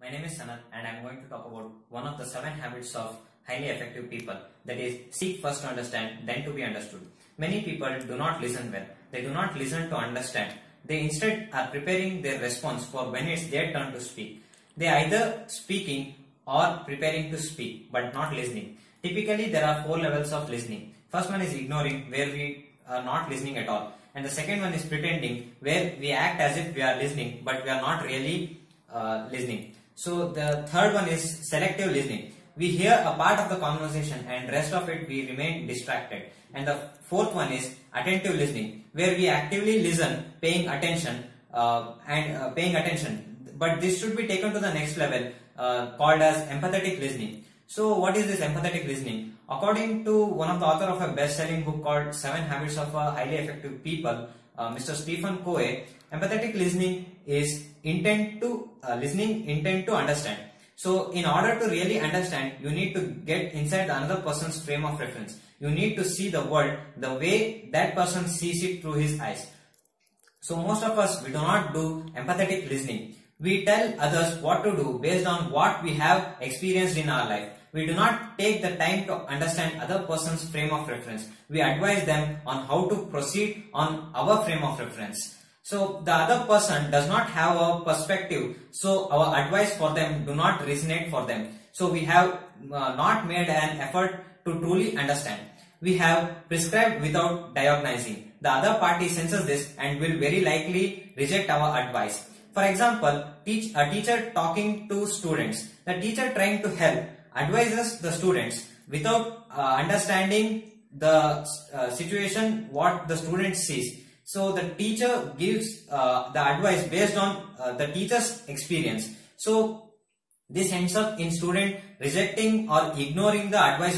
My name is Sanat and I am going to talk about one of the 7 habits of highly effective people, that is, seek first to understand, then to be understood. Many people do not listen well. They do not listen to understand. They instead are preparing their response for when it's their turn to speak. They are either speaking or preparing to speak but not listening. Typically, there are 4 levels of listening. First one is ignoring, where we are not listening at all. And the second one is pretending, where we act as if we are listening but we are not really listening. So the third one is selective listening. We hear a part of the conversation and rest of it we remain distracted. And the fourth one is attentive listening, where we actively listen, paying attention. But this should be taken to the next level, called as empathetic listening. So what is this empathetic listening? According to one of the author of a best-selling book called 7 Habits of Highly Effective People, Mr. Stephen Covey, empathetic listening is intent to understand. So in order to really understand, you need to get inside another person's frame of reference. You need to see the world the way that person sees it through his eyes. So most of us, we do not do empathetic listening. We tell others what to do based on what we have experienced in our life. We do not take the time to understand other person's frame of reference. We advise them on how to proceed on our frame of reference. So the other person does not have a perspective, so our advice for them do not resonate for them. So we have not made an effort to truly understand. We have prescribed without diagnosing. The other party senses this and will very likely reject our advice. For example, a teacher talking to students. The teacher trying to help advises the students without understanding the situation what the student sees. So the teacher gives the advice based on the teacher's experience. So this ends up in student rejecting or ignoring the advice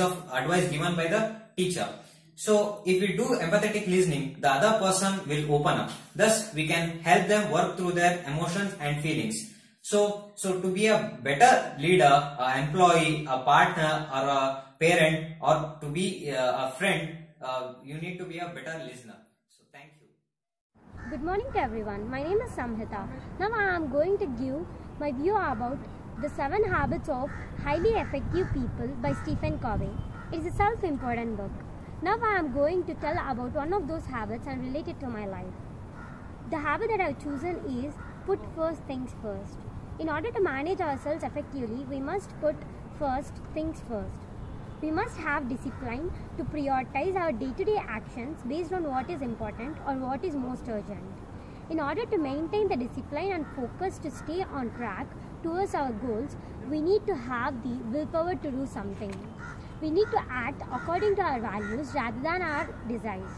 given by the teacher. So if we do empathetic listening, the other person will open up. Thus we can help them work through their emotions and feelings. So to be a better leader, an employee, a partner or a parent, or to be a friend, you need to be a better listener. So thank you. Good morning to everyone. My name is Samhita. Now I am going to give my view about the 7 Habits of Highly Effective People by Stephen Covey. It is a self-important book. Now I am going to tell about one of those habits and relate it to my life. The habit that I have chosen is put first things first. In order to manage ourselves effectively, we must put first things first. We must have discipline to prioritize our day-to-day actions based on what is important or what is most urgent. In order to maintain the discipline and focus to stay on track towards our goals, we need to have the willpower to do something. We need to act according to our values rather than our desires.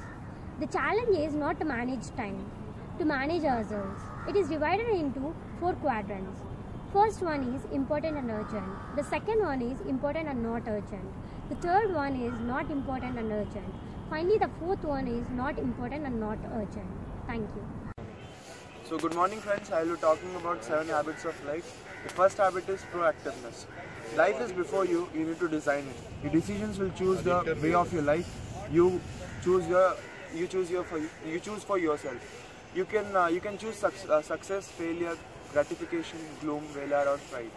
The challenge is not to manage time, to manage ourselves. It is divided into 4 quadrants. First one is important and urgent. The second one is important and not urgent. The third one is not important and urgent. Finally, the fourth one is not important and not urgent. Thank you. So good morning friends, I will be talking about 7 habits of life. The first habit is proactiveness. Life is before you, you need to design it. Your decisions will choose the way of your life. You choose for yourself. You can choose success, failure, gratification, gloom, valor or pride.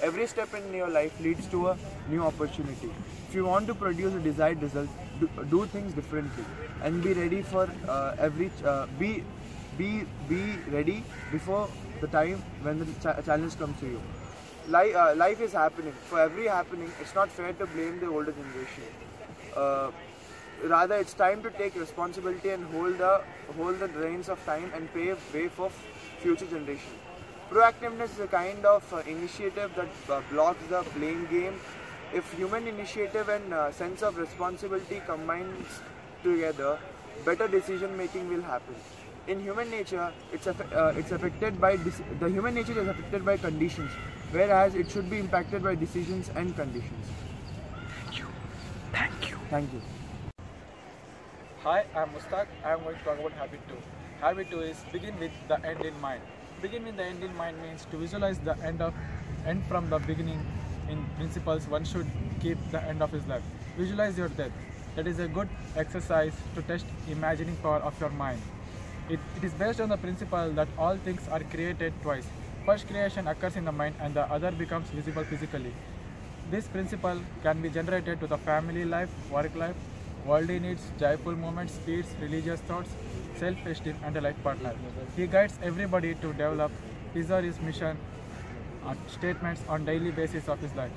Every step in your life leads to a new opportunity. If you want to produce a desired result, do things differently and be ready for be ready before the time when the challenge comes to you. Life is happening. For every happening, it's not fair to blame the older generation. Rather, it's time to take responsibility and hold the reins of time and pave way for future generation. Proactiveness is a kind of initiative that blocks the blame game. If human initiative and sense of responsibility combines together, better decision making will happen. In human nature, the human nature is affected by conditions, whereas it should be impacted by decisions and conditions. Thank you. Hi, I am Mustaq. I am going to talk about habit 2. Habit 2 is begin with the end in mind. Begin with the end in mind means to visualize the end from the beginning. In principles, one should keep the end of his life. Visualize your death. That is a good exercise to test imagining power of your mind. It is based on the principle that all things are created twice. first creation occurs in the mind and the other becomes visible physically. This principle can be generated to the family life, work life, worldly needs, joyful moments, speeds, religious thoughts, self-esteem and a life partner. He guides everybody to develop his or his mission statements on daily basis of his life.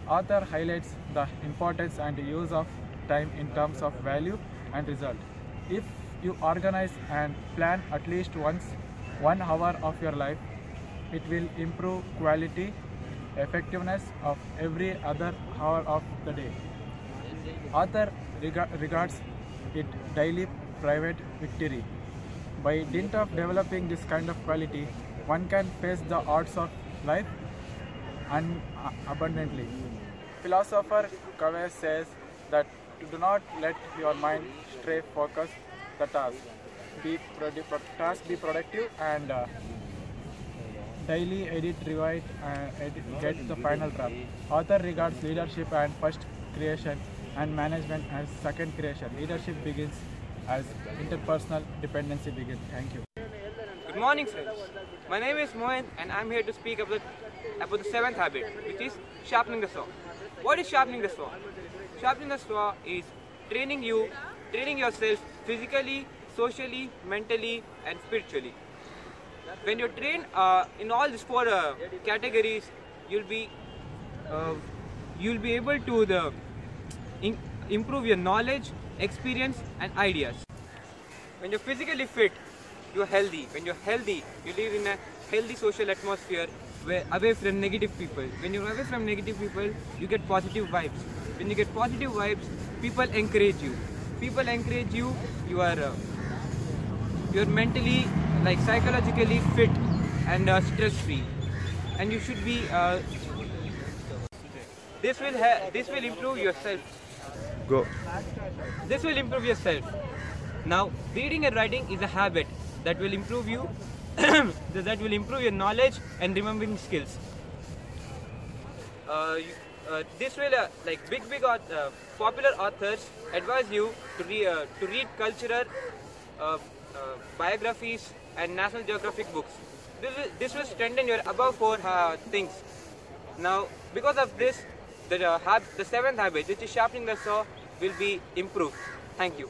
Author highlights the importance and use of time in terms of value and result. If you organize and plan at least once 1 hour of your life, it will improve quality, effectiveness of every other hour of the day. Author regards it daily private victory. By dint of developing this kind of quality, one can face the odds of life abundantly. Philosopher Covey says that do not let your mind stray focus the task. Be productive and daily edit, rewrite, get the final draft. Author regards leadership and first creation and management as second creation. Leadership begins as interpersonal dependency begins. Thank you. Good morning, friends. My name is Mohan and I'm here to speak about the seventh habit, which is sharpening the saw. What is sharpening the saw? Sharpening the saw is training yourself physically, socially, mentally and spiritually. When you train in all these four categories, you'll be able to improve your knowledge, experience and ideas. When you're physically fit, you're healthy. When you're healthy, you live in a healthy social atmosphere away from negative people. When you're away from negative people, you get positive vibes. When you get positive vibes, people encourage you. People encourage you, you're mentally, psychologically fit and stress-free. And you should be, this will improve yourself. Go. This will improve yourself. Now, reading and writing is a habit that will improve you, that will improve your knowledge and remembering skills. This will, big popular authors advise you to read cultural biographies and National Geographic books. This will strengthen your above four things. Now, because of this, the seventh habit, which is sharpening the saw, will be improved. Thank you.